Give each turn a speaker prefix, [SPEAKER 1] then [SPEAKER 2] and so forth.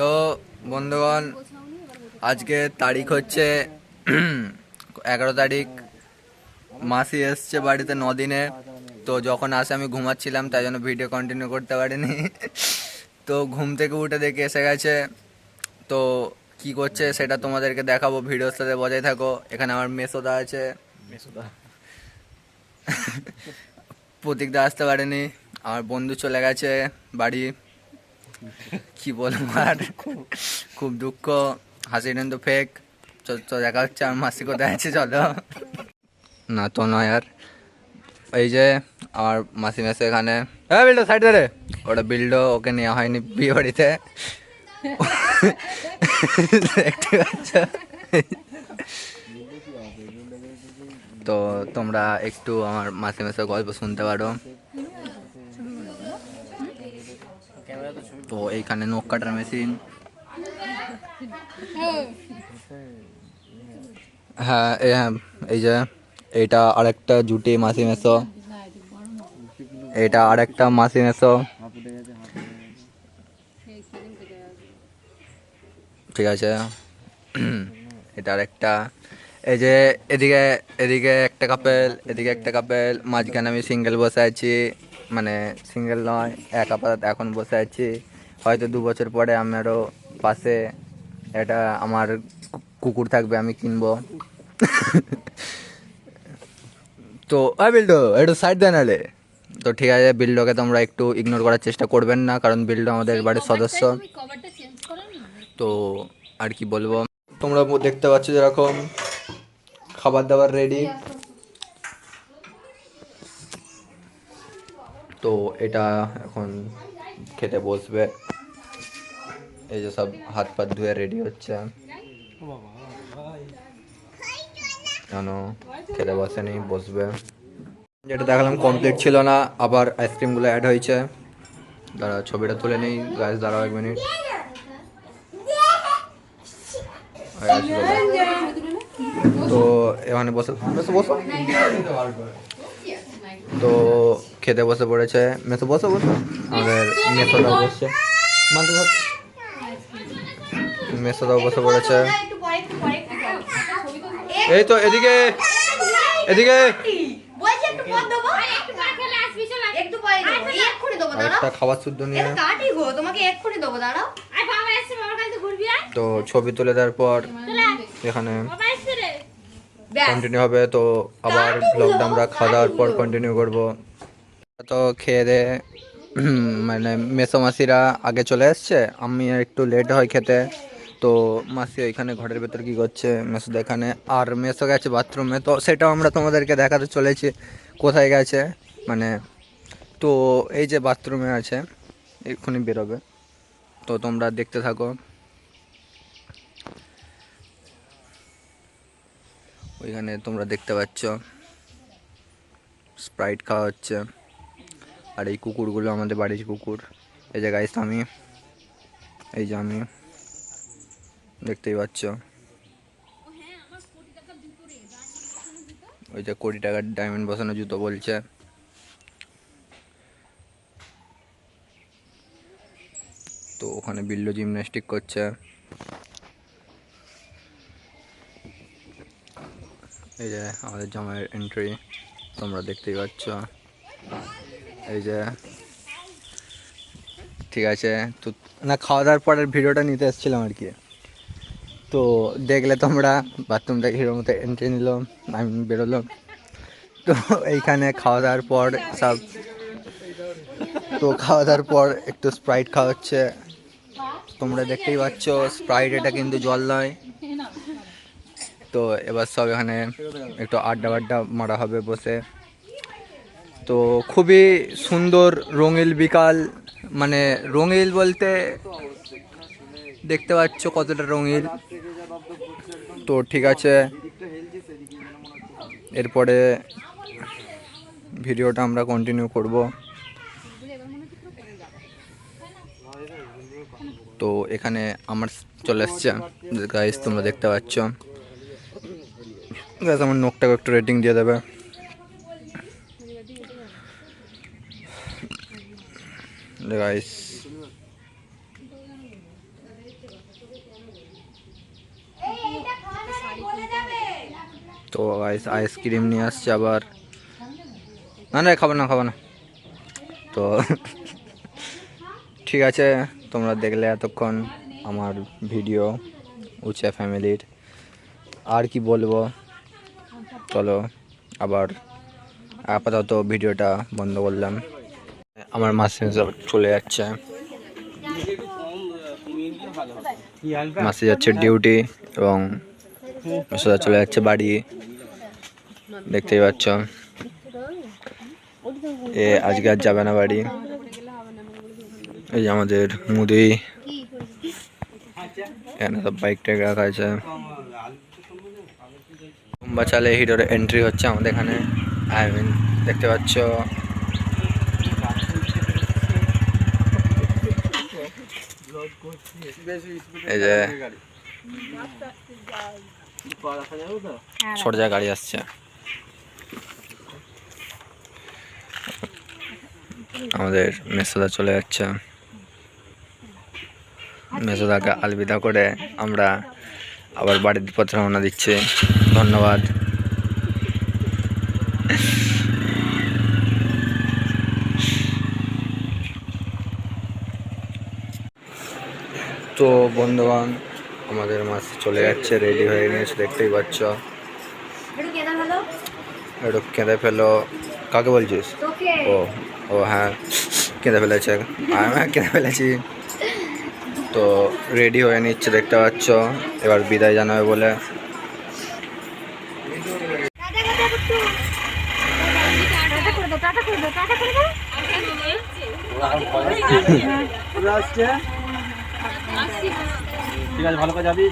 [SPEAKER 1] তো বন্ধুগণ, আজকে তারিখ হচ্ছে 11 তারিখ। মাসি এসছে বাড়িতে 9 দিনে। তো যখন আসে আমি ঘুমাচ্ছিলাম, তাই জন্য ভিডিও কন্টিনিউ করতে পারিনি। তো ঘুম থেকে উঠে দেখে এসে গেছে। তো কি করছে সেটা তোমাদেরকে দেখাবো, ভিডিওর সাথে বজায় থাকো। এখানে আমার মেসোদা আছে, প্রতীকদা আসতে পারেনি, আমার বন্ধু চলে গেছে বাড়ি। কি বলবো আর, খুব দুঃখ। হাসি কিন্তু ফেক। তো দেখা হচ্ছে আমার মাসি কোথায় আছে, চলো। না তো নয় আর, এই যে আমার মাসি মেসে এখানে। হ্যাঁ বিল্ডো সাইড ধরে, ওটা বিল্ডো, ওকে নেওয়া হয়নি বিয়ে বাড়িতে। দেখতে পাচ্ছ? তো তোমরা একটু আমার মাসি মেসের গল্প শুনতে পারো। তো এইখানে নখ কাটার মেশিন। হ্যাঁ এই যে এইটা আরেকটা জুটি মাসি মেসো, এটা আরেকটা মাসি মেসো, ঠিক আছে। এটা আরেকটা। এই যে এদিকে এদিকে একটা কাপেল, এদিকে একটা কাপেল, মাঝখানে আমি সিঙ্গেল বসে আছি। মানে সিঙ্গেল নয়, এক আপাতত এখন বসে আছি। হয়তো 2 বছর পরে আমারও পাশে এটা আমার কুকুর থাকবে, আমি কিনবো। তো বিল্ডো একটু সাইড দেন আলে। তো ঠিক আছে, বিল্ডোকে তোমরা একটু ইগনোর করার চেষ্টা করবেন না, কারণ বিল্ডো আমাদের বাড়ির সদস্য। তো আর কি বলবো, তোমরা দেখতে পাচ্ছ যেরকম খাবার দাবার রেডি। তো এটা এখন খেতে বসবে। এই যে সব হাত পা ধুয়ে রেডি হচ্ছে, কেন খেতে বসেনি, বসবে। যেটা দেখালাম কমপ্লিট ছিল না, আবার আইসক্রিমগুলো অ্যাড হয়েছে। দাঁড়া ছবিটা তুলে নেই গাইস, দাঁড়াও 1 মিনিট। তো এখানে বসে বসে বসো। তো খেতে বসে পড়েছে মেসো, বসো বসো। আমাদের মেসোদাও বসছে, মানতে থাক। মেসোদাও বসে পড়েছে। এই তো এদিকে এদিকে একটা খাবার শুদ্ধ নিয়ে তো ছবি তুলে দেওয়ার পর এখানে কন্টিনিউ হবে। তো আবার ব্লগটা আমরা খাওয়া দাওয়ার পর কন্টিনিউ করব। তো খেয়ে দে মানে মেসো মাসিরা আগে চলে এসছে, আমি একটু লেট হয় খেতে। তো মাসি ওইখানে ঘরের ভেতর কি করছে, মেসো এখানে, আর মেসো গেছে বাথরুমে। তো সেটাও আমরা তোমাদেরকে দেখাতে চলেছি কোথায় গেছে। মানে তো এই যে বাথরুমে আছে, এক্ষুনি বেরোবে। তো তোমরা দেখতে থাকো। ওইখানে তোমরা দেখতে পাচ্ছ স্প্রাইট খাওয়া হচ্ছে। আর এই কুকুরগুলো আমাদের বাড়ির কুকুর। এই যে গাইস আমি, এই যে আমি, দেখতেই পাচ্ছ। ওই যে 1 কোটি টাকার ডায়মন্ড বসানো জুতো বলছে। তো ওখানে বিল্লো জিমন্যাস্টিক করছে। এই যে আমাদের জামাইয়ের এন্ট্রি, তোমরা দেখতেই পাচ্ছ। এই যে ঠিক আছে। তো না, খাওয়া দাওয়ার পরের ভিডিওটা নিতে এসেছিলাম আর কি। তো দেখলে তোমরা, বাথরুম থেকে হিরোর মতো এন্ট্রি নিল, আমি বেরোলাম। তো এইখানে খাওয়া দাওয়ার পর সব, তো খাওয়া দাওয়ার পর একটু স্প্রাইট খাওয়া হচ্ছে। তোমরা দেখতেই পাচ্ছ স্প্রাইট, এটা কিন্তু জল নয়। তো এবার সব এখানে একটু আড্ডা বাড্ডা মারা হবে বসে। তো খুবই সুন্দর রঙিল বিকাল, মানে রঙিল বলতে দেখতে পাচ্ছ কতটা রঙিল। তো ঠিক আছে, এরপরে ভিডিওটা আমরা কন্টিনিউ করব। তো এখানে আমার চলে এসছে গাইস, তোমরা দেখতে পাচ্ছ। গাইস আমার নখটাকে একটু রেটিং দিয়ে দেবে গাইস। তো আইসক্রিম নিয়ে আসছে আবার। না না খাবো না খাবো না। তো ঠিক আছে, তোমরা দেখলে এতক্ষণ আমার ভিডিও উচা ফ্যামিলির। আর কি বলবো, চলো আবার আপাতত ভিডিওটা বন্ধ করলাম। আমার মাসি সব চলে যাচ্ছে, মাসি যাচ্ছে ডিউটি এবং মাসিদা চলে যাচ্ছে বাড়ি। দেখতেই পাচ্ছ এ আজকে আর যাবে না বাড়ি। এই যে আমাদের মুদি, এখানে সব বাইক টাইক রাখা আছে। বাঁচালে হিরোর এন্ট্রি হচ্ছে আমাদের এখানে। আই মিন দেখতে পাচ্ছ এই যে সরজা গাড়ি আসছে। আমাদের মেসোদা চলে যাচ্ছে, মেসোদাকে আলবিদা করে আমরা আবার বাড়ির পথে রওনা দিচ্ছি। ধন্যবাদ। তো বন্ধুগণ, আমাদের মাছ চলে যাচ্ছে, রেডি হয়ে গেছে, দেখতেই পাচ্ছ। একটু কেঁদে ফেলো। কাকে বলছিস? ও ও হ্যাঁ, কেঁদে ফেলেছে, আমি কেঁদে ফেলেছি। তো রেডি হয়ে নিচ্ছে, দেখতে পাচ্ছ। এবার বিদায় জানাবে বলে।
[SPEAKER 2] ঠিক আছে, ভালো করে যাবি।